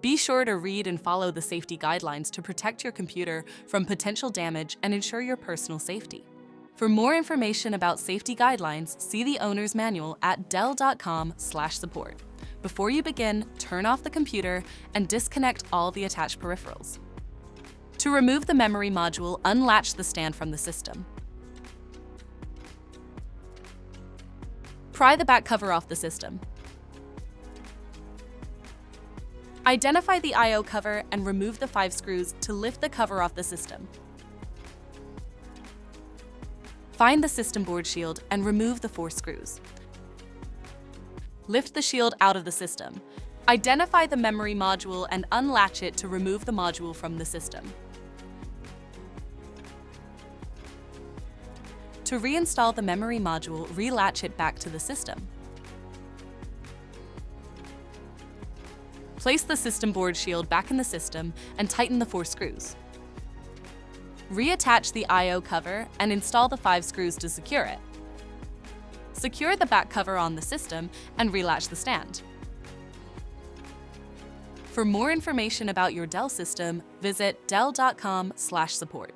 Be sure to read and follow the safety guidelines to protect your computer from potential damage and ensure your personal safety. For more information about safety guidelines, see the owner's manual at dell.com/support. Before you begin, turn off the computer and disconnect all the attached peripherals. To remove the memory module, unlatch the stand from the system. Pry the back cover off the system. Identify the I/O cover and remove the 5 screws to lift the cover off the system. Find the system board shield and remove the 4 screws. Lift the shield out of the system. Identify the memory module and unlatch it to remove the module from the system. To reinstall the memory module, relatch it back to the system. Place the system board shield back in the system and tighten the 4 screws. Reattach the I/O cover and install the 5 screws to secure it. Secure the back cover on the system and relatch the stand. For more information about your Dell system, visit dell.com/support.